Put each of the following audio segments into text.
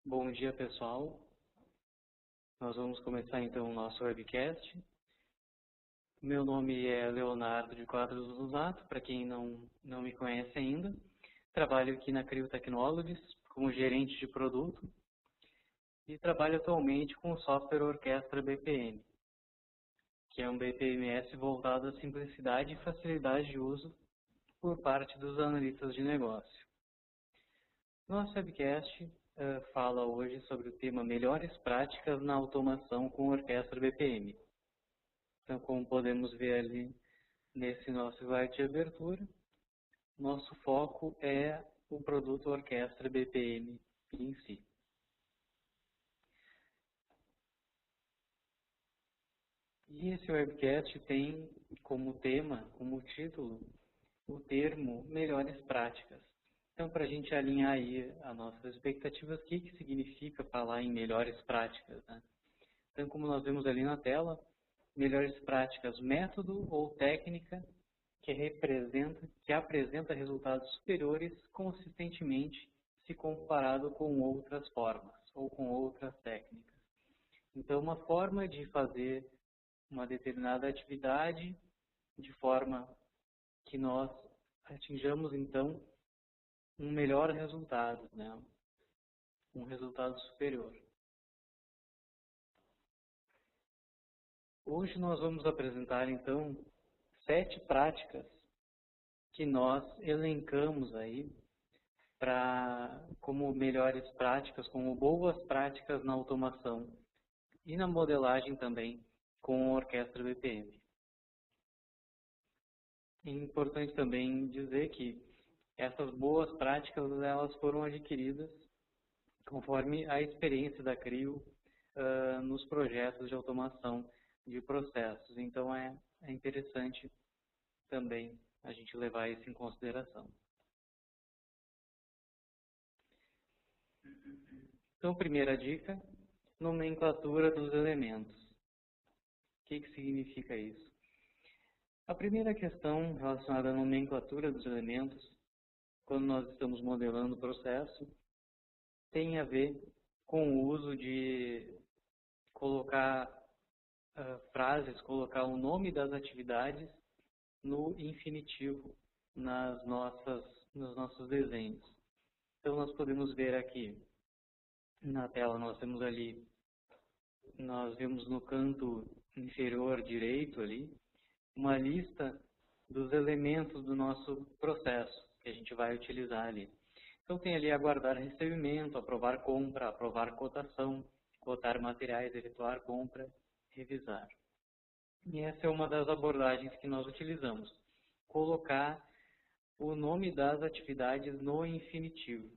Bom dia, pessoal. Nós vamos começar então o nosso webcast. Meu nome é Leonardo de Quadros Lusato, para quem não me conhece ainda. Trabalho aqui na Crio Technologies como gerente de produto e trabalho atualmente com o software Orquestra BPM, que é um BPMS voltado à simplicidade e facilidade de uso por parte dos analistas de negócio. Nosso webcast fala hoje sobre o tema Melhores Práticas na Automação com Orquestra BPM. Então, como podemos ver ali nesse nosso slide de abertura, nosso foco é o produto Orquestra BPM em si. E esse webcast tem como tema, como título, o termo Melhores Práticas. Então, para a gente alinhar aí as nossas expectativas, o que significa falar em melhores práticas, né? Então, como nós vemos ali na tela, melhores práticas, método ou técnica que apresenta resultados superiores consistentemente se comparado com outras formas ou com outras técnicas. Então, uma forma de fazer uma determinada atividade de forma que nós atinjamos, então, um melhor resultado, né? Um resultado superior. Hoje nós vamos apresentar, então, 7 práticas que nós elencamos aí como melhores práticas, como boas práticas na automação e na modelagem também com a Orquestra BPM. É importante também dizer que essas boas práticas elas foram adquiridas conforme a experiência da CRIO nos projetos de automação de processos. Então é interessante também a gente levar isso em consideração. Então, primeira dica, nomenclatura dos elementos. O que significa isso? A primeira questão relacionada à nomenclatura dos elementos, quando nós estamos modelando o processo, tem a ver com o uso de colocar frases, colocar o nome das atividades no infinitivo nos nossos desenhos. Então, nós podemos ver aqui na tela, nós vemos no canto inferior direito ali, uma lista dos elementos do nosso processo que a gente vai utilizar ali. Então, tem ali aguardar recebimento, aprovar compra, aprovar cotação, cotar materiais, efetuar compra, revisar. E essa é uma das abordagens que nós utilizamos, colocar o nome das atividades no infinitivo.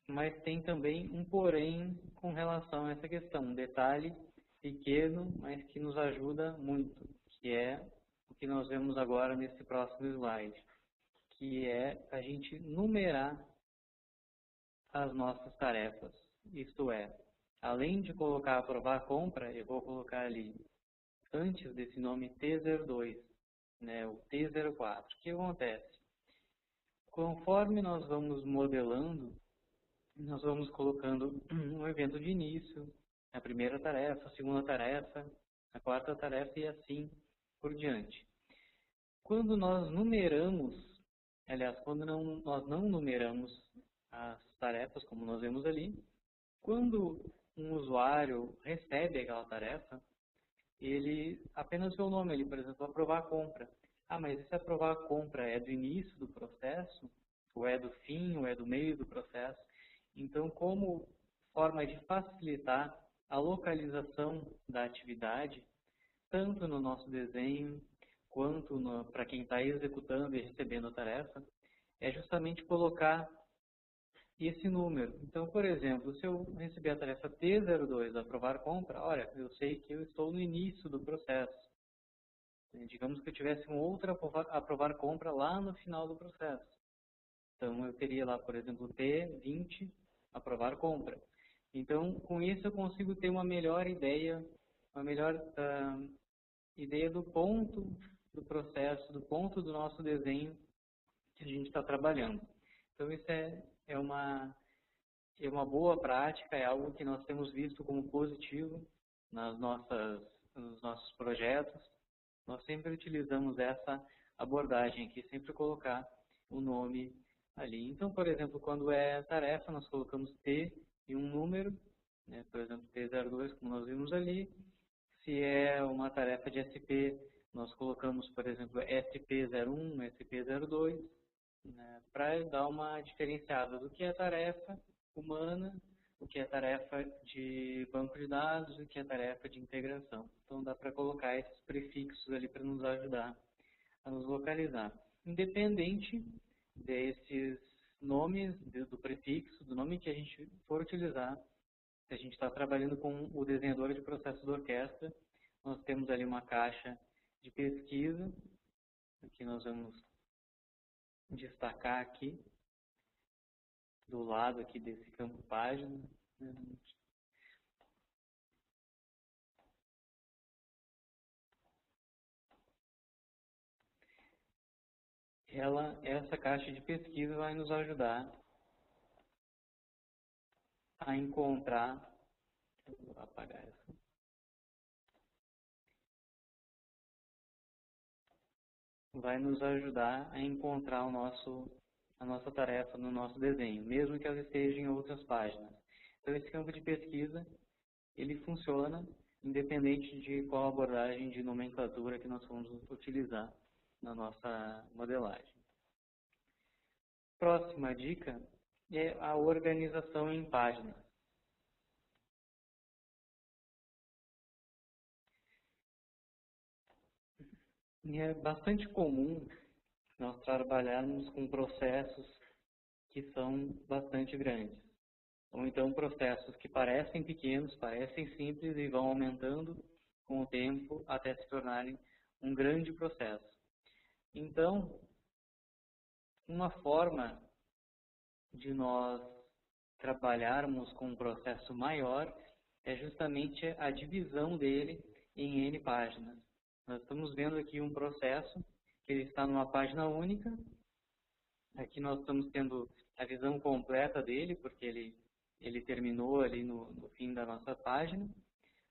Mas tem também um porém com relação a essa questão, um detalhe pequeno, mas que nos ajuda muito, que é o que nós vemos agora nesse próximo slide, que é a gente numerar as nossas tarefas. Isto é, além de colocar aprovar a compra, eu vou colocar ali, antes desse nome T02, né, o T04. O que acontece? Conforme nós vamos modelando, nós vamos colocando um evento de início, a primeira tarefa, a segunda tarefa, a quarta tarefa e assim por diante. Quando nós numeramos, aliás, nós não numeramos as tarefas, como nós vemos ali, quando um usuário recebe aquela tarefa, ele apenas vê o nome ali, por exemplo, aprovar a compra. Ah, mas esse aprovar a compra é do início do processo, ou é do fim, ou é do meio do processo? Então, como forma de facilitar a localização da atividade, tanto no nosso desenho, quanto para quem está executando e recebendo a tarefa, é justamente colocar esse número. Então, por exemplo, se eu receber a tarefa T02, aprovar compra, olha, eu sei que eu estou no início do processo. Digamos que eu tivesse um outro aprovar compra lá no final do processo. Então, eu teria lá, por exemplo, T20, aprovar compra. Então, com isso eu consigo ter uma melhor ideia do ponto do processo, do ponto do nosso desenho que a gente está trabalhando. Então isso é uma boa prática, é algo que nós temos visto como positivo nos nossos projetos. Nós sempre utilizamos essa abordagem aqui, sempre colocar o nome ali. Então, por exemplo, quando é tarefa, nós colocamos T e um número, né? Por exemplo, T02, como nós vimos ali. Se é uma tarefa de SP, nós colocamos, por exemplo, SP01, SP02, né? Para dar uma diferenciada do que é tarefa humana, o que é tarefa de banco de dados e o que é tarefa de integração. Então, dá para colocar esses prefixos ali para nos ajudar a nos localizar. Independente desses nomes, do prefixo, do nome que a gente for utilizar, se a gente está trabalhando com o desenhador de processo da orquestra, nós temos ali uma caixa de pesquisa, que nós vamos destacar aqui, do lado aqui desse campo página. Essa caixa de pesquisa vai nos ajudar a encontrar, vou apagar essa, vai nos ajudar a encontrar a nossa tarefa no nosso desenho, mesmo que ela esteja em outras páginas. Então esse campo de pesquisa, ele funciona independente de qual abordagem de nomenclatura que nós vamos utilizar na nossa modelagem. Próxima dica é a organização em páginas. E é bastante comum nós trabalharmos com processos que são bastante grandes. Ou então processos que parecem pequenos, parecem simples e vão aumentando com o tempo até se tornarem um grande processo. Então, uma forma de nós trabalharmos com um processo maior é justamente a divisão dele em N páginas. Nós estamos vendo aqui um processo que ele está numa página única. Aqui nós estamos tendo a visão completa dele, porque ele terminou ali no fim da nossa página.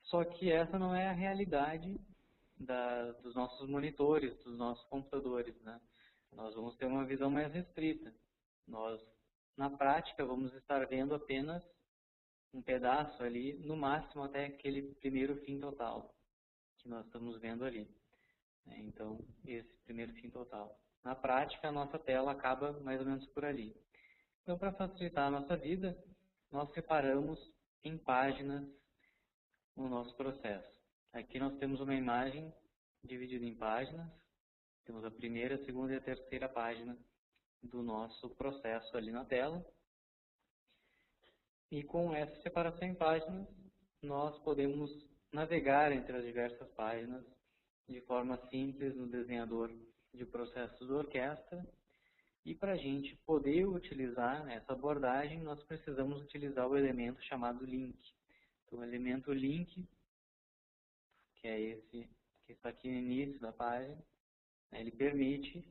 Só que essa não é a realidade dos nossos monitores, dos nossos computadores, né? Nós vamos ter uma visão mais restrita. Nós, na prática, vamos estar vendo apenas um pedaço ali, no máximo até aquele primeiro fim total que nós estamos vendo ali. Então, esse primeiro fim total. Na prática, a nossa tela acaba mais ou menos por ali. Então, para facilitar a nossa vida, nós separamos em páginas o nosso processo. Aqui nós temos uma imagem dividida em páginas. Temos a primeira, a segunda e a terceira página do nosso processo ali na tela. E com essa separação em páginas, nós podemos navegar entre as diversas páginas de forma simples no desenhador de processos da orquestra. E para a gente poder utilizar essa abordagem, nós precisamos utilizar o elemento chamado link. Então, o elemento link, que é esse que está aqui no início da página, ele permite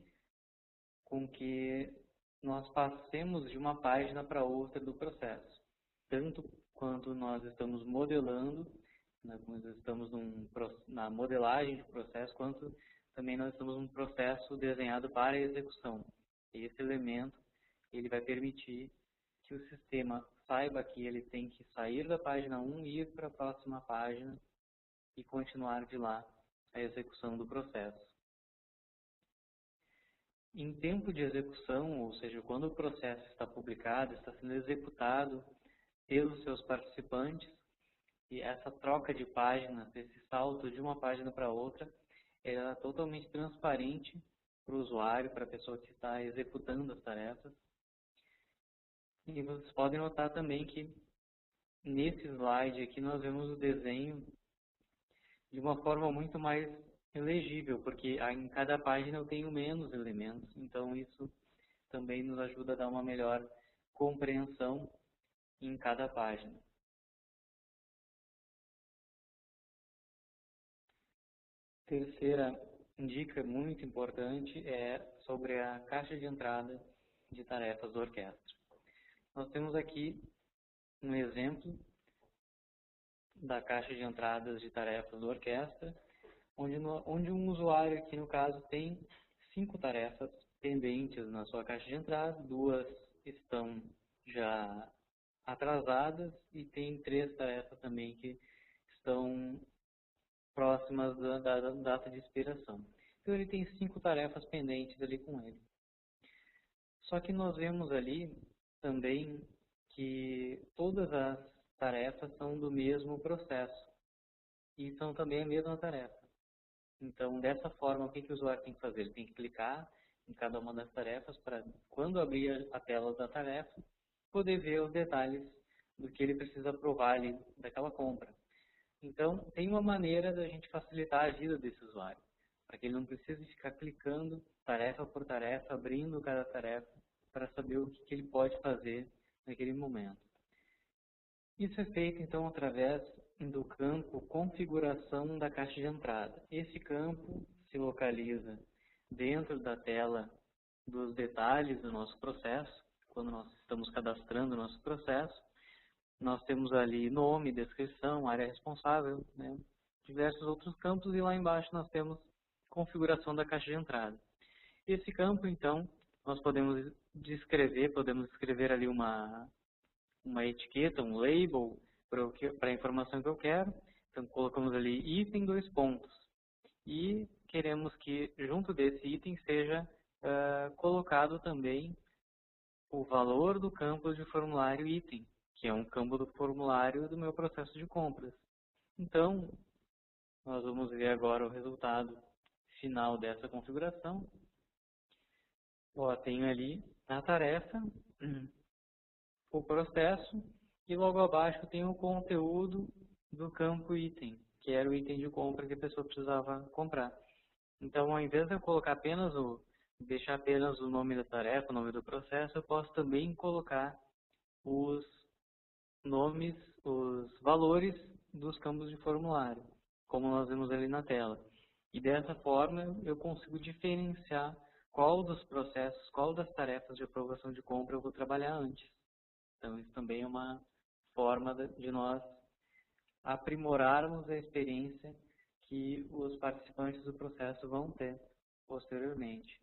com que nós passemos de uma página para outra do processo. Tanto quanto nós estamos modelando, nós estamos na modelagem de processo, quanto também nós estamos num processo desenhado para execução. E esse elemento, ele vai permitir que o sistema saiba que ele tem que sair da página 1 e ir para a próxima página e continuar de lá a execução do processo. Em tempo de execução, ou seja, quando o processo está publicado, está sendo executado pelos seus participantes, e essa troca de páginas, esse salto de uma página para outra, ela é totalmente transparente para o usuário, para a pessoa que está executando as tarefas. E vocês podem notar também que nesse slide aqui nós vemos o desenho de uma forma muito mais legível, porque em cada página eu tenho menos elementos, então isso também nos ajuda a dar uma melhor compreensão em cada página. Terceira dica muito importante é sobre a caixa de entrada de tarefas da orquestra. Nós temos aqui um exemplo da caixa de entradas de tarefas da orquestra, onde um usuário aqui no caso tem 5 tarefas pendentes na sua caixa de entrada, 2 estão já atrasadas e tem 3 tarefas também que estão próximas da data de expiração. Então ele tem 5 tarefas pendentes ali com ele. Só que nós vemos ali também que todas as tarefas são do mesmo processo e são também a mesma tarefa. Então, dessa forma, o que o usuário tem que fazer? Ele tem que clicar em cada uma das tarefas para, quando abrir a tela da tarefa, poder ver os detalhes do que ele precisa aprovar ali daquela compra. Então, tem uma maneira da gente facilitar a vida desse usuário, para que ele não precise ficar clicando tarefa por tarefa, abrindo cada tarefa, para saber o que ele pode fazer naquele momento. Isso é feito, então, através do campo configuração da caixa de entrada. Esse campo se localiza dentro da tela dos detalhes do nosso processo, quando nós estamos cadastrando o nosso processo. Nós temos ali nome, descrição, área responsável, né, diversos outros campos, e lá embaixo nós temos configuração da caixa de entrada. Esse campo, então, nós podemos escrever ali uma etiqueta, um label para a informação que eu quero. Então, colocamos ali item 2 pontos. E queremos que, junto desse item, seja colocado também o valor do campo de formulário item, que é um campo do formulário do meu processo de compras. Então, nós vamos ver agora o resultado final dessa configuração. Tenho ali a tarefa, o processo, e logo abaixo tem o conteúdo do campo item, que era o item de compra que a pessoa precisava comprar. Então, ao invés de eu colocar deixar apenas o nome da tarefa, o nome do processo, eu posso também colocar os nomes, os valores dos campos de formulário, como nós vemos ali na tela. E dessa forma eu consigo diferenciar qual dos processos, qual das tarefas de aprovação de compra eu vou trabalhar antes. Então, isso também é uma forma de nós aprimorarmos a experiência que os participantes do processo vão ter posteriormente.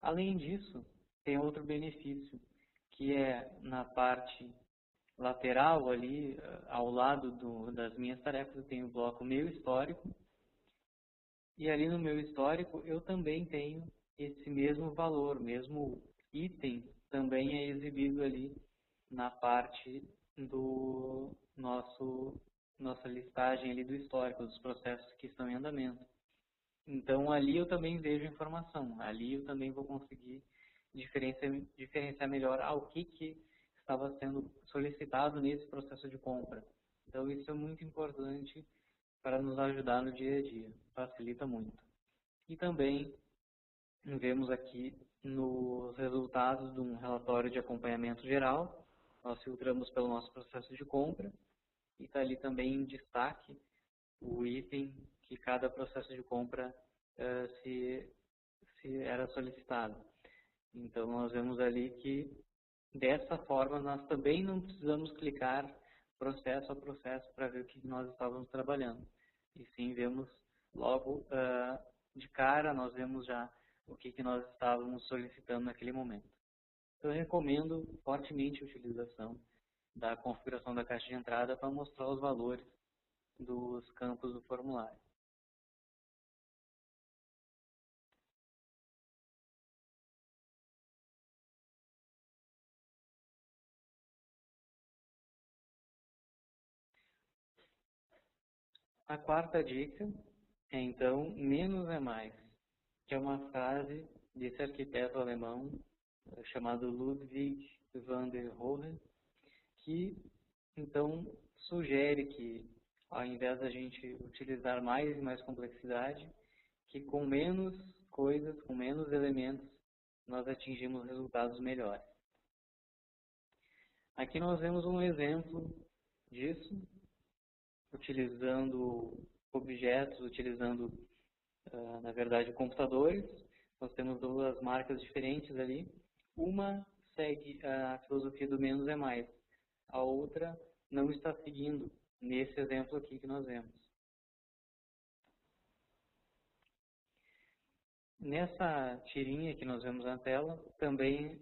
Além disso, tem outro benefício, que é na parte lateral ali, ao lado das minhas tarefas, eu tenho o bloco meu histórico, e ali no meu histórico eu também tenho esse mesmo valor, mesmo item também é exibido ali na parte do nossa listagem ali do histórico, dos processos que estão em andamento. Então, ali eu também vejo informação, ali eu também vou conseguir diferenciar melhor o que estava sendo solicitado nesse processo de compra. Então, isso é muito importante para nos ajudar no dia a dia, facilita muito. E também vemos aqui nos resultados de um relatório de acompanhamento geral, nós filtramos pelo nosso processo de compra e está ali também em destaque o item que cada processo de compra se era solicitado. Então, nós vemos ali que, dessa forma, nós também não precisamos clicar processo a processo para ver o que nós estávamos trabalhando. E sim, vemos logo de cara, nós vemos já o que nós estávamos solicitando naquele momento. Então, eu recomendo fortemente a utilização da configuração da caixa de entrada para mostrar os valores dos campos do formulário. A quarta dica é, então, menos é mais, que é uma frase desse arquiteto alemão chamado Ludwig van der Rohe, que, então, sugere que, ao invés da gente utilizar mais e mais complexidade, que com menos coisas, com menos elementos, nós atingimos resultados melhores. Aqui nós vemos um exemplo disso, utilizando objetos, utilizando, na verdade, computadores, Nós temos duas marcas diferentes ali. Uma segue a filosofia do menos é mais. A outra não está seguindo nesse exemplo aqui que nós vemos. Nessa tirinha que nós vemos na tela, também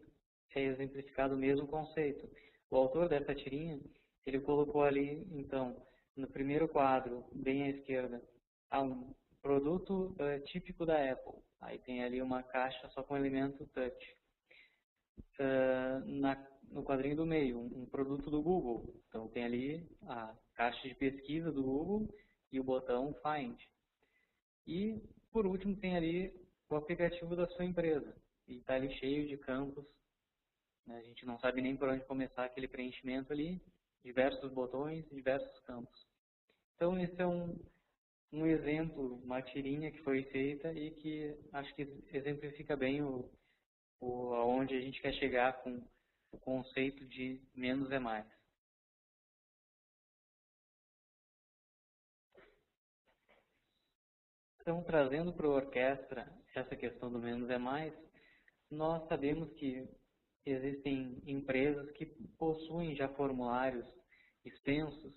é exemplificado o mesmo conceito. O autor dessa tirinha, ele colocou ali, então, no primeiro quadro, bem à esquerda, há um produto típico da Apple. Aí tem ali uma caixa só com elemento touch. No quadrinho do meio, um produto do Google. Então tem ali a caixa de pesquisa do Google e o botão Find. E, por último, tem ali o aplicativo da sua empresa. E está ali cheio de campos, né? A gente não sabe nem por onde começar aquele preenchimento ali, diversos botões, diversos campos. Então, esse é um exemplo, uma tirinha que foi feita e que acho que exemplifica bem aonde a gente quer chegar com o conceito de menos é mais. Então, trazendo para a orquestra essa questão do menos é mais, nós sabemos que existem empresas que possuem já formulários extensos,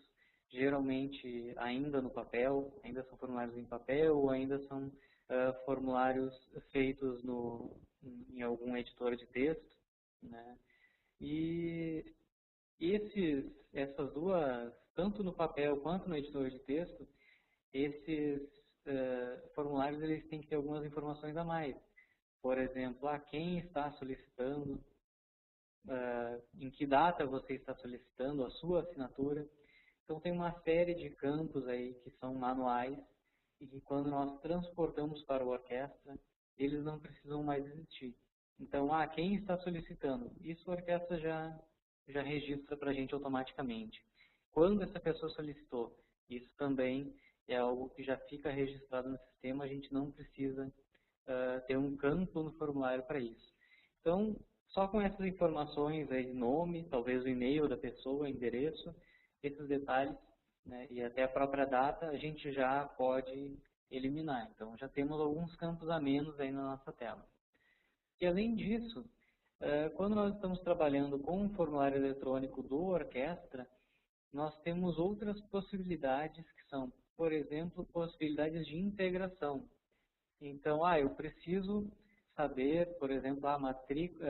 geralmente ainda no papel, ainda são formulários em papel ou ainda são formulários feitos em algum editor de texto, né? E essas duas, tanto no papel quanto no editor de texto, esses formulários eles têm que ter algumas informações a mais. Por exemplo, a quem está solicitando, em que data você está solicitando, a sua assinatura. Então tem uma série de campos aí que são manuais e que quando nós transportamos para a orquestra, eles não precisam mais existir. Então, quem está solicitando? Isso a orquestra já registra para a gente automaticamente. Quando essa pessoa solicitou? Isso também é algo que já fica registrado no sistema, a gente não precisa ter um campo no formulário para isso. Então, só com essas informações aí, nome, talvez o e-mail da pessoa, endereço, esses detalhes, né, e até a própria data, a gente já pode eliminar. Então, já temos alguns campos a menos aí na nossa tela. E além disso, quando nós estamos trabalhando com um formulário eletrônico do orquestra, nós temos outras possibilidades que são, por exemplo, possibilidades de integração. Então, eu preciso saber, por exemplo,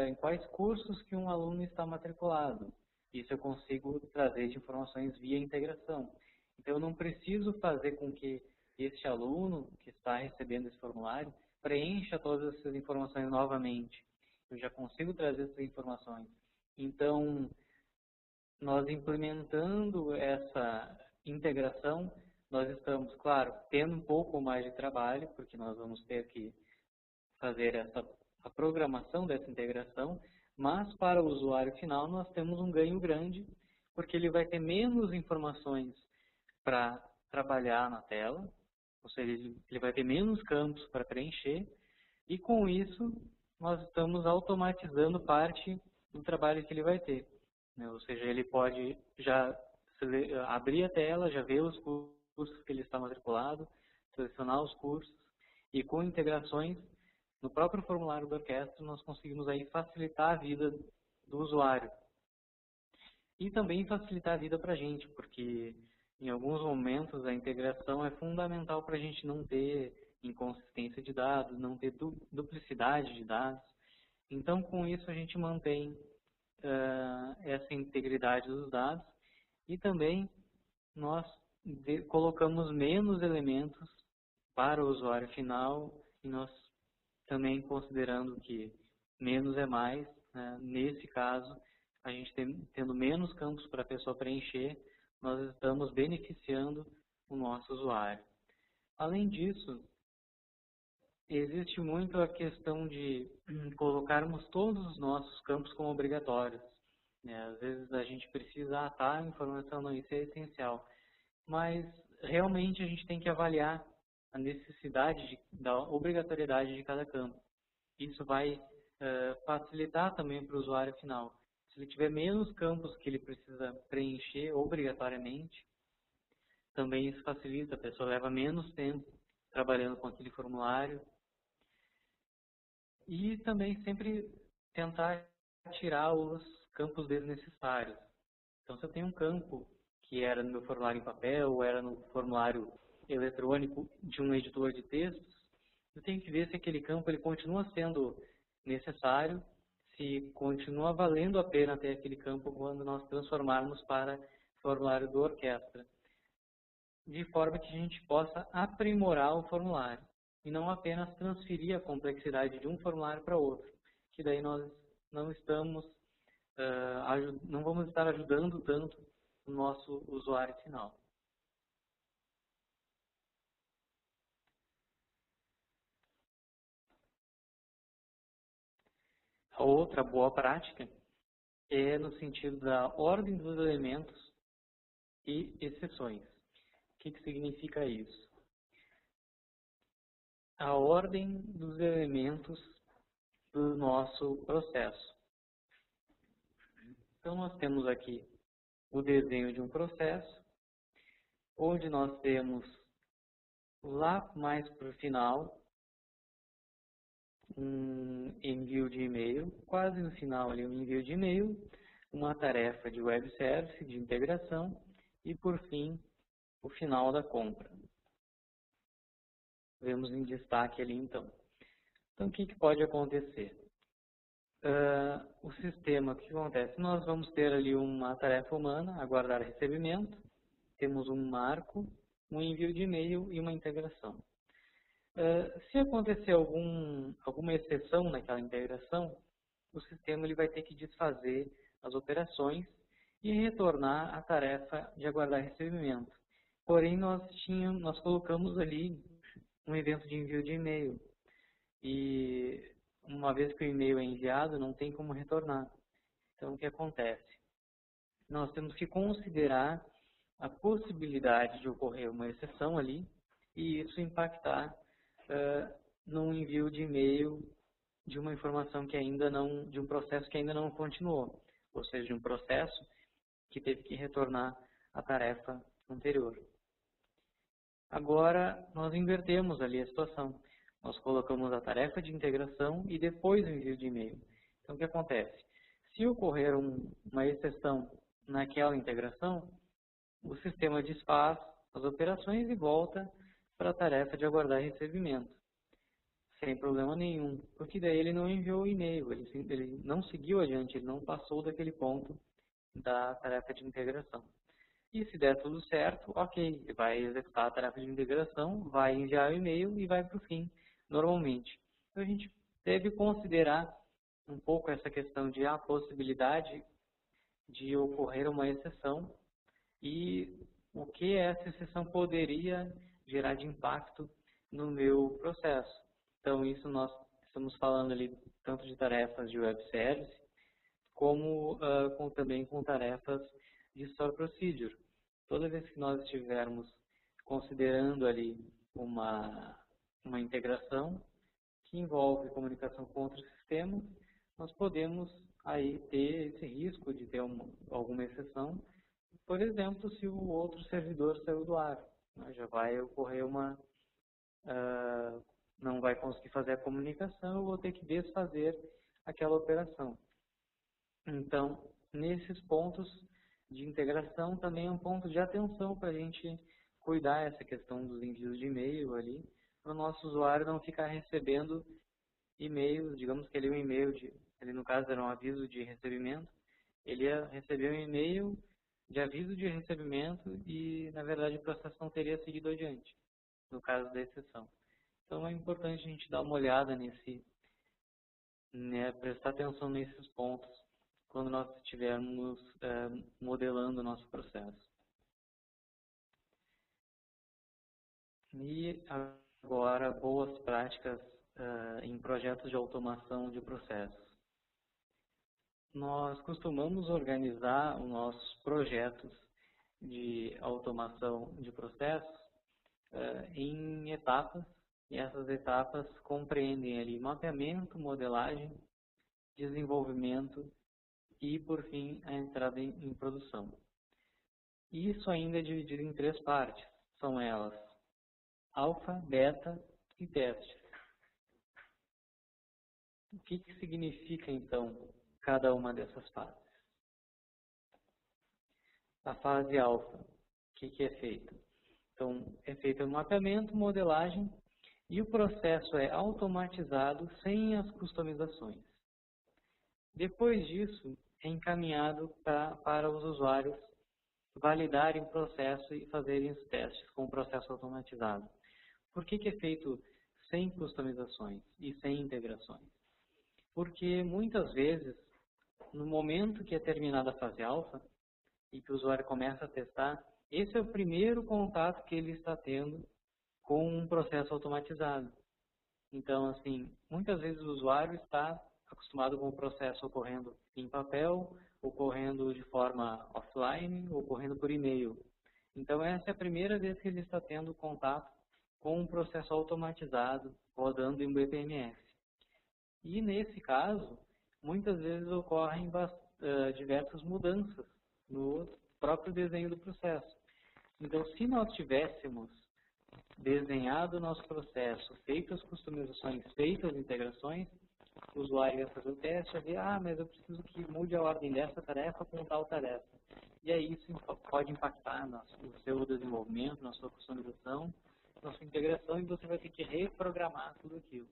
em quais cursos que um aluno está matriculado. Isso eu consigo trazer de informações via integração. Então, eu não preciso fazer com que este aluno que está recebendo esse formulário preencha todas essas informações novamente. Eu já consigo trazer essas informações. Então, nós implementando essa integração, nós estamos, claro, tendo um pouco mais de trabalho, porque nós vamos ter que fazer a programação dessa integração, mas para o usuário final nós temos um ganho grande, porque ele vai ter menos informações para trabalhar na tela, ou seja, ele vai ter menos campos para preencher, e com isso nós estamos automatizando parte do trabalho que ele vai ter, né? Ou seja, ele pode já abrir a tela, já ver os cursos que ele está matriculado, selecionar os cursos, e com integrações no próprio formulário da orquestra nós conseguimos aí facilitar a vida do usuário. E também facilitar a vida para a gente, porque em alguns momentos a integração é fundamental para a gente não ter inconsistência de dados, não ter duplicidade de dados. Então, com isso, a gente mantém essa integridade dos dados e também nós colocamos menos elementos para o usuário final e nós também considerando que menos é mais, né? Nesse caso, a gente tendo menos campos para a pessoa preencher, nós estamos beneficiando o nosso usuário. Além disso, existe muito a questão de colocarmos todos os nossos campos como obrigatórios, né? Às vezes a gente precisa, a informação não, isso é essencial, mas realmente a gente tem que avaliar a necessidade da obrigatoriedade de cada campo. Isso vai facilitar também para o usuário final. Se ele tiver menos campos que ele precisa preencher obrigatoriamente, também isso facilita, a pessoa leva menos tempo trabalhando com aquele formulário. E também sempre tentar tirar os campos desnecessários. Então, se eu tenho um campo que era no meu formulário em papel ou era no formulário eletrônico de um editor de textos, eu tenho que ver se aquele campo ele continua sendo necessário, se continua valendo a pena ter aquele campo quando nós transformarmos para formulário do Orquestra, de forma que a gente possa aprimorar o formulário e não apenas transferir a complexidade de um formulário para outro, que daí nós não estamos, não vamos estar ajudando tanto o nosso usuário final. A outra boa prática é no sentido da ordem dos elementos e exceções. O que significa isso? A ordem dos elementos do nosso processo. Então, nós temos aqui o desenho de um processo, onde nós temos lá mais para o final um envio de e-mail, quase no final ali um envio de e-mail, uma tarefa de web service, de integração e, por fim, o final da compra. Vemos em destaque ali então. Então, o que pode acontecer? O sistema, o que acontece? Nós vamos ter ali uma tarefa humana, aguardar recebimento, temos um marco, um envio de e-mail e uma integração. Se acontecer alguma exceção naquela integração, o sistema ele vai ter que desfazer as operações e retornar a tarefa de aguardar recebimento. Porém, nós colocamos ali um evento de envio de e-mail. E uma vez que o e-mail é enviado, não tem como retornar. Então, o que acontece? Nós temos que considerar a possibilidade de ocorrer uma exceção ali e isso impactar no envio de e-mail de uma informação que ainda não, de um processo que ainda não continuou, ou seja, de um processo que teve que retornar a tarefa anterior. Agora, nós invertemos ali a situação. Nós colocamos a tarefa de integração e depois o envio de e-mail. Então, o que acontece? Se ocorrer uma exceção naquela integração, o sistema desfaz as operações e volta para a tarefa de aguardar recebimento, sem problema nenhum, porque daí ele não enviou o e-mail, ele não seguiu adiante, ele não passou daquele ponto da tarefa de integração. E se der tudo certo, ok, ele vai executar a tarefa de integração, vai enviar o e-mail e vai para o fim, normalmente. Então, a gente deve considerar um pouco essa questão de a possibilidade de ocorrer uma exceção e o que essa exceção poderia gerar de impacto no meu processo. Então, isso nós estamos falando ali tanto de tarefas de web service, como também com tarefas de store procedure. Toda vez que nós estivermos considerando ali uma integração que envolve comunicação com outros sistemas, nós podemos aí ter esse risco de ter alguma exceção. Por exemplo, se o outro servidor saiu do ar, né, já vai ocorrer não vai conseguir fazer a comunicação, eu vou ter que desfazer aquela operação. Então, nesses pontos de integração também é um ponto de atenção para a gente cuidar essa questão dos envios de e-mail ali, para o nosso usuário não ficar recebendo e-mails, digamos que ele um e-mail, ele no caso era um aviso de recebimento, ele ia receber um e-mail de aviso de recebimento e, na verdade, o processo não teria seguido adiante, no caso da exceção. Então, é importante a gente dar uma olhada prestar atenção nesses pontos quando nós estivermos modelando o nosso processo. E agora, boas práticas em projetos de automação de processos. Nós costumamos organizar os nossos projetos de automação de processos em etapas, e essas etapas compreendem ali mapeamento, modelagem, desenvolvimento e, por fim, a entrada em produção. Isso ainda é dividido em 3 partes, são elas alfa, beta e teste. O que significa, então, cada uma dessas fases? A fase alfa, o que é feito? Então, é feito o mapeamento, modelagem, e o processo é automatizado sem as customizações. Depois disso, é encaminhado para os usuários validarem o processo e fazerem os testes com o processo automatizado. Por que é feito sem customizações e sem integrações? Porque muitas vezes, no momento que é terminada a fase alfa e que o usuário começa a testar, esse é o primeiro contato que ele está tendo com um processo automatizado. Então, assim, muitas vezes o usuário está acostumado com o processo ocorrendo em papel, ocorrendo de forma offline, ocorrendo por e-mail. Então, essa é a primeira vez que ele está tendo contato com um processo automatizado rodando em BPMS. E, nesse caso, muitas vezes ocorrem diversas mudanças no próprio desenho do processo. Então, se nós tivéssemos desenhado o nosso processo, feito as customizações, feito as integrações, o usuário ia fazer o teste, ia ver, mas eu preciso que mude a ordem dessa tarefa com tal tarefa. E aí isso pode impactar no seu desenvolvimento, na sua customização, na sua integração, e você vai ter que reprogramar tudo aquilo.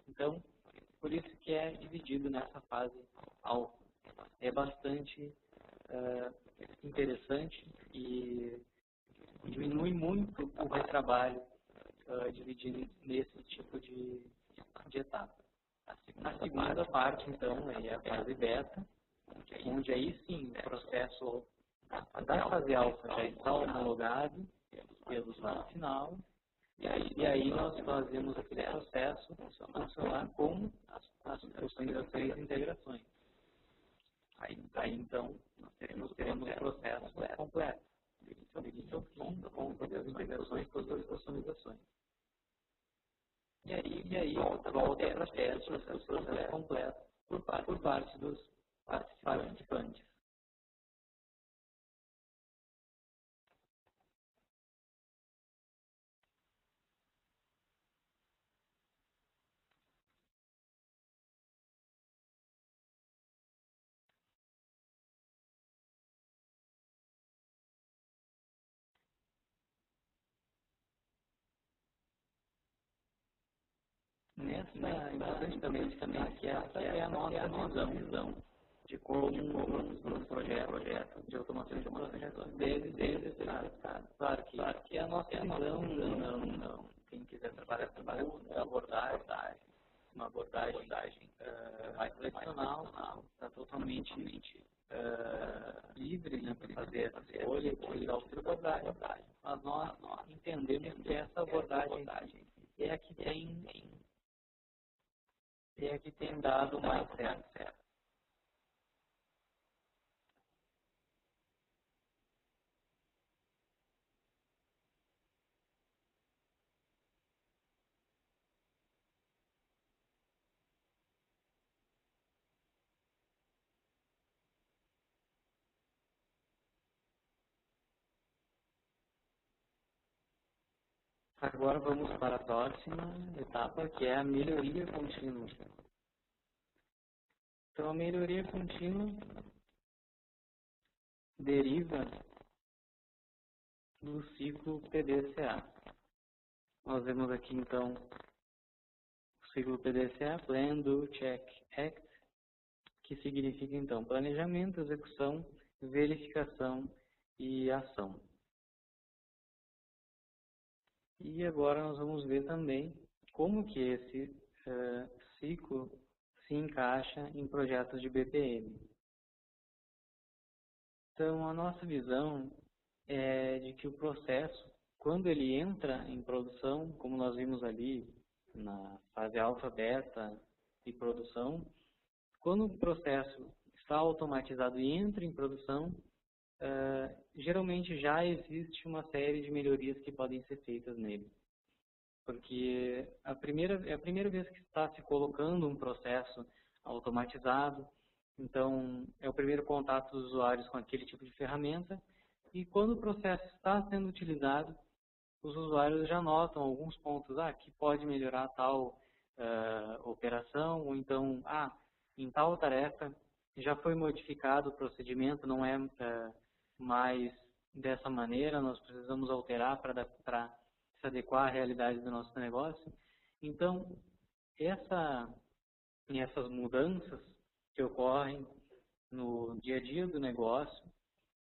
Então, por isso que é dividido nessa fase alfa. É bastante interessante e diminui muito o retrabalho dividido nesse tipo de etapa. A segunda parte, então, é a fase beta, onde aí sim o processo da fase alfa já está homologado pelo usuário final, e aí nós fazemos esse processo funcionar com as customizações e integrações. Aí então, nós teremos o processo completo, do início ao fim, com todas as integrações, todas as customizações. E aí volta ao processo completo por parte dos participantes. Nessa, importante também que essa é a nossa visão de como um projeto de automação de processos deve estar. Claro que a nossa visão, não. Quem quiser trabalhar com abordagem, uma abordagem mais tradicional, está totalmente livre, né, para fazer essa escolha, utilizar o seu abordagem. Mas nós entendemos que essa abordagem é a que tem dado mais certo. Agora vamos para a próxima etapa, que é a melhoria contínua. Então, a melhoria contínua deriva do ciclo PDCA. Nós vemos aqui, então, o ciclo PDCA, Plan, Do, Check, Act, que significa, então, planejamento, execução, verificação e ação. E agora nós vamos ver também como que esse ciclo se encaixa em projetos de BPM. Então, a nossa visão é de que o processo, quando ele entra em produção, como nós vimos ali na fase alfa, beta e produção, quando o processo está automatizado e entra em produção, geralmente já existe uma série de melhorias que podem ser feitas nele. Porque é a primeira vez que está se colocando um processo automatizado, então é o primeiro contato dos usuários com aquele tipo de ferramenta, e quando o processo está sendo utilizado, os usuários já notam alguns pontos que pode melhorar tal operação, ou então, em tal tarefa já foi modificado o procedimento, não é mais dessa maneira, nós precisamos alterar para se adequar à realidade do nosso negócio. Então, essas mudanças que ocorrem no dia a dia do negócio,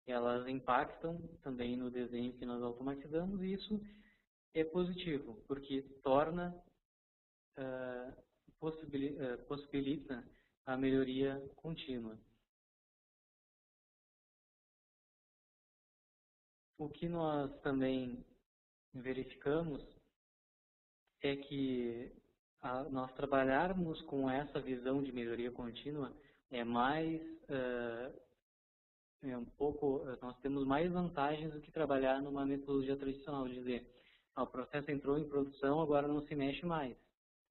elas impactam também no desenho que nós automatizamos, e isso é positivo, porque possibilita a melhoria contínua. O que nós também verificamos é que nós trabalharmos com essa visão de melhoria contínua nós temos mais vantagens do que trabalhar numa metodologia tradicional, de dizer, o processo entrou em produção, agora não se mexe mais.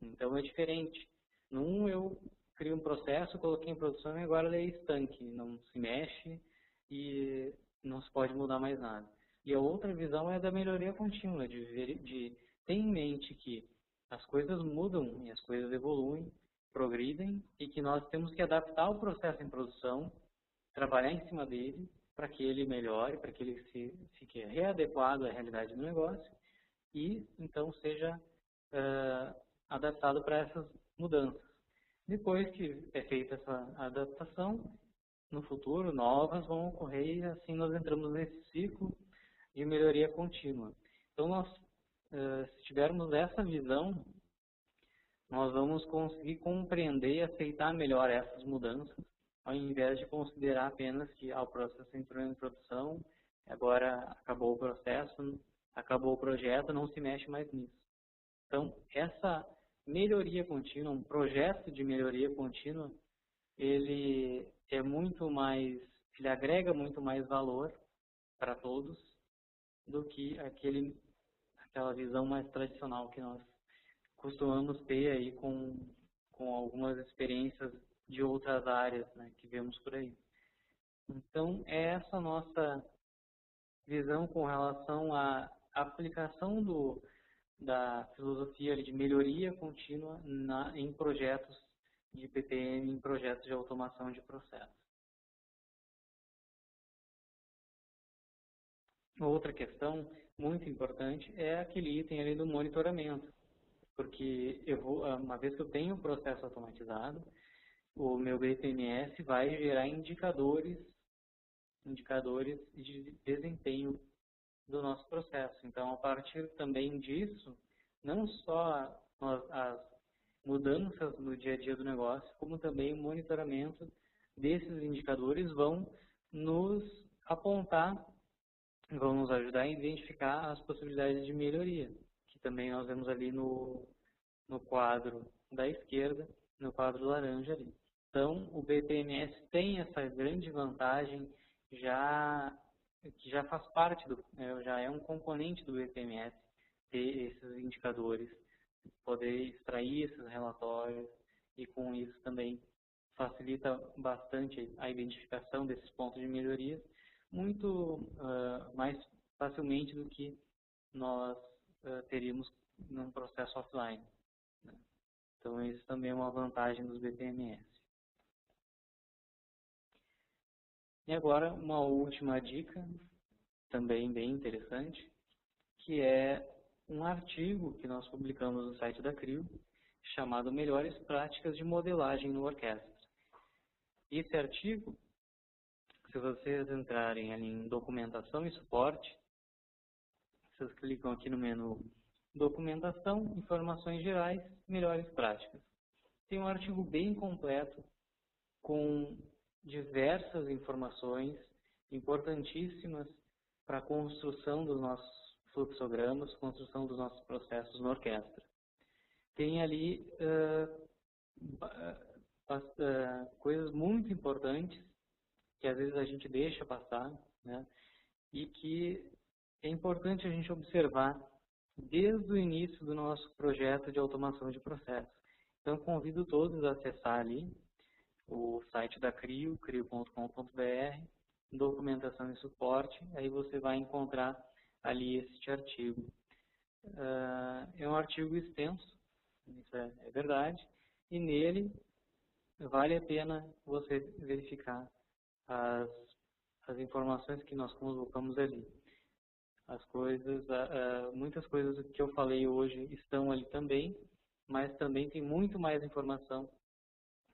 Então é diferente. Num eu crio um processo, coloquei em produção e agora ele é estanque, não se mexe e não se pode mudar mais nada. E a outra visão é da melhoria contínua, de ter em mente que as coisas mudam e as coisas evoluem, progridem, e que nós temos que adaptar o processo em produção, trabalhar em cima dele para que ele melhore, para que ele fique readequado à realidade do negócio e então seja adaptado para essas mudanças. Depois que é feita essa adaptação, no futuro novas vão ocorrer e assim nós entramos nesse ciclo de melhoria contínua. Então nós, se tivermos essa visão, nós vamos conseguir compreender e aceitar melhor essas mudanças, ao invés de considerar apenas que o processo entrou em produção, agora acabou o processo, acabou o projeto, não se mexe mais nisso. Então, essa melhoria contínua, um projeto de melhoria contínua, ele agrega muito mais valor para todos do que aquela visão mais tradicional que nós costumamos ter aí com algumas experiências de outras áreas, né, que vemos por aí. Então, é essa nossa visão com relação à aplicação da filosofia de melhoria contínua em projetos de PPM, em projetos de automação de processos. Outra questão muito importante é aquele item ali do monitoramento, porque uma vez que eu tenho o processo automatizado, o meu BPMS vai gerar indicadores de desempenho do nosso processo. Então, a partir também disso, não só as mudanças no dia a dia do negócio, como também o monitoramento desses indicadores vão nos apontar, vão nos ajudar a identificar as possibilidades de melhoria, que também nós vemos ali no quadro da esquerda, no quadro laranja ali. Então, o BPMS tem essa grande vantagem que já faz parte já é um componente do BPMS ter esses indicadores, poder extrair esses relatórios e com isso também facilita bastante a identificação desses pontos de melhoria muito mais facilmente do que nós teríamos num processo offline. Né? Então, isso também é uma vantagem dos BPMS. E agora, uma última dica, também bem interessante, que é um artigo que nós publicamos no site da CRIO, chamado Melhores Práticas de Modelagem no Orquestra. Esse artigo, se vocês entrarem ali em Documentação e Suporte, vocês clicam aqui no menu Documentação, Informações Gerais, Melhores Práticas. Tem um artigo bem completo, com diversas informações importantíssimas para a construção dos nossos fluxogramas, construção dos nossos processos na orquestra. Tem ali coisas muito importantes que às vezes a gente deixa passar, né? E que é importante a gente observar desde o início do nosso projeto de automação de processos. Então, convido todos a acessar ali o site da CRIO, crio.com.br, documentação e suporte, aí você vai encontrar ali este artigo. É um artigo extenso, Isso é verdade. E nele vale a pena você verificar as, as informações que nós colocamos ali. As coisas, muitas coisas que eu falei hoje estão ali também, mas também tem muito mais informação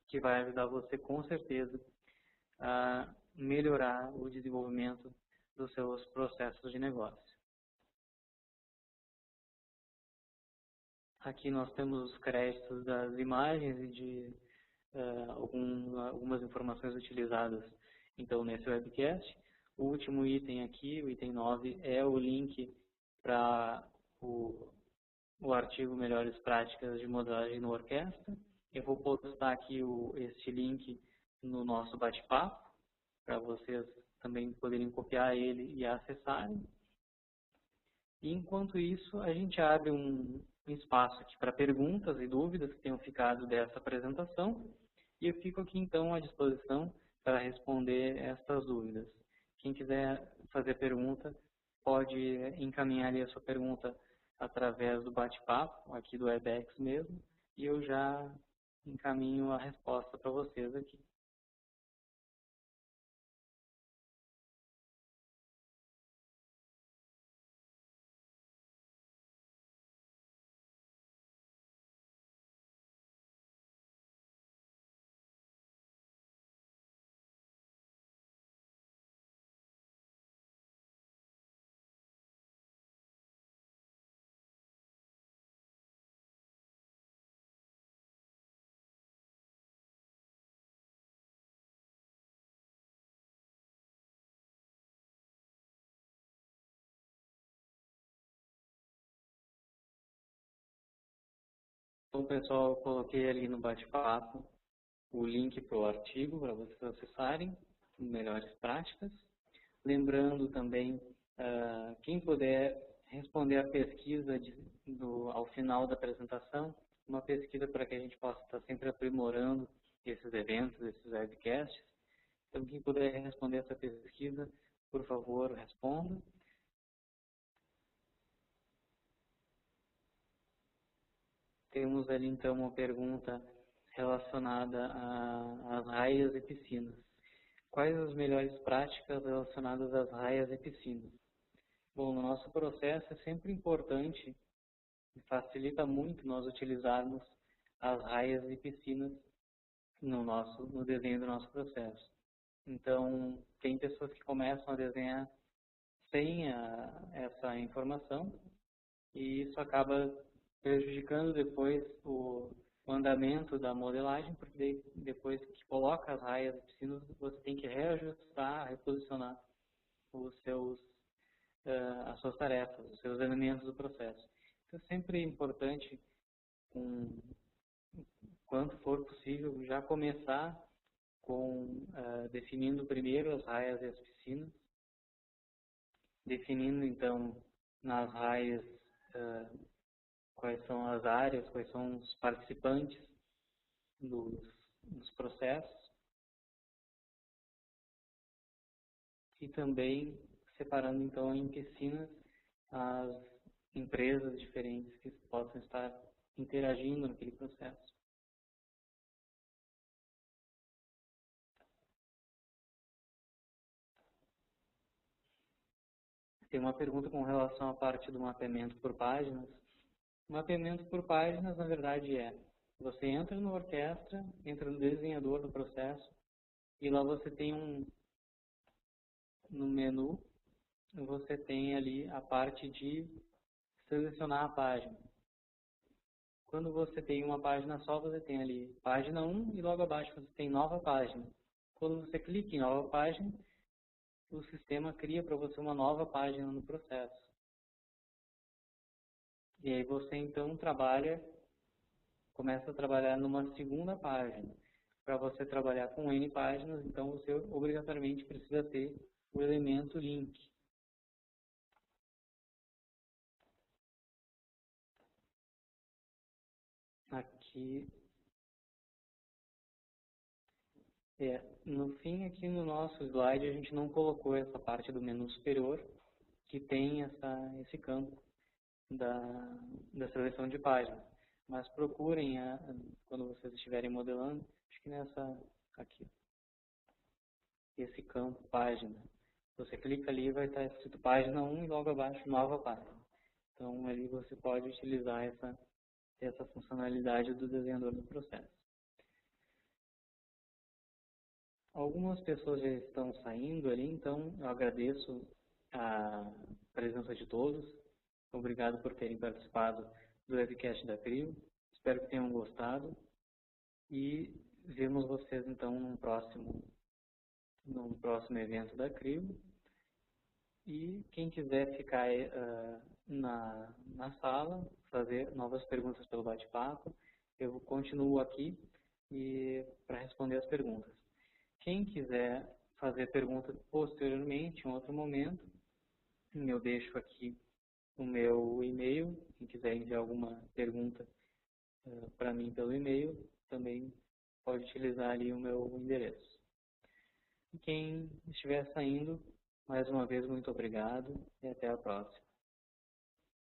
que vai ajudar você com certeza a melhorar o desenvolvimento dos seus processos de negócio. Aqui nós temos os créditos das imagens e de algumas informações utilizadas então nesse webcast. O último item aqui, o item 9, é o link para o artigo Melhores Práticas de Modelagem no Orquestra. Eu vou postar aqui este link no nosso bate-papo, para vocês também poderem copiar ele e acessarem. E enquanto isso, a gente abre um espaço aqui para perguntas e dúvidas que tenham ficado dessa apresentação. E eu fico aqui então à disposição para responder estas dúvidas. Quem quiser fazer pergunta, pode encaminhar ali a sua pergunta através do bate-papo, aqui do Webex mesmo, e eu já encaminho a resposta para vocês aqui. Então, pessoal, eu coloquei ali no bate-papo o link para o artigo para vocês acessarem, melhores práticas. Lembrando também, quem puder responder a pesquisa ao final da apresentação, uma pesquisa para que a gente possa estar sempre aprimorando esses eventos, esses webcasts. Então, quem puder responder essa pesquisa, por favor, responda. Temos ali, então, uma pergunta relacionada às raias e piscinas. Quais as melhores práticas relacionadas às raias e piscinas? Bom, no nosso processo é sempre importante e facilita muito nós utilizarmos as raias e piscinas no desenho do nosso processo. Então, tem pessoas que começam a desenhar sem essa informação e isso acaba prejudicando depois o andamento da modelagem, porque depois que coloca as raias e piscinas, você tem que reajustar, reposicionar as suas tarefas, os seus elementos do processo. Então, é sempre importante, quanto for possível, já começar com definindo primeiro as raias e as piscinas, definindo então nas raias quais são as áreas, quais são os participantes dos processos e também separando então em piscinas as empresas diferentes que possam estar interagindo naquele processo. Tem uma pergunta com relação à parte do mapeamento por páginas. O mapeamento por páginas, na verdade, você entra no orquestra, entra no desenhador do processo, e lá você tem no menu, você tem ali a parte de selecionar a página. Quando você tem uma página só, você tem ali página 1 e logo abaixo você tem nova página. Quando você clica em nova página, o sistema cria para você uma nova página no processo. E aí você então começa a trabalhar numa segunda página. Para você trabalhar com N páginas, então você obrigatoriamente precisa ter o elemento link. Aqui, no fim, aqui no nosso slide, a gente não colocou essa parte do menu superior, que tem esse campo da seleção de páginas. mas procurem, quando vocês estiverem modelando, acho que aqui, esse campo página. Você clica ali e vai estar escrito página 1 e logo abaixo nova página. Então ali você pode utilizar essa funcionalidade do desenhador do processo. Algumas pessoas já estão saindo ali, então eu agradeço a presença de todos. Obrigado por terem participado do webcast da CRIO. Espero que tenham gostado e vemos vocês então num próximo evento da CRIO. E quem quiser ficar na sala, fazer novas perguntas pelo bate-papo, eu continuo aqui para responder as perguntas. Quem quiser fazer perguntas posteriormente, em outro momento, eu deixo aqui o meu e-mail. Quem quiser enviar alguma pergunta para mim pelo e-mail, também pode utilizar ali o meu endereço. E quem estiver saindo, mais uma vez, muito obrigado e até a próxima.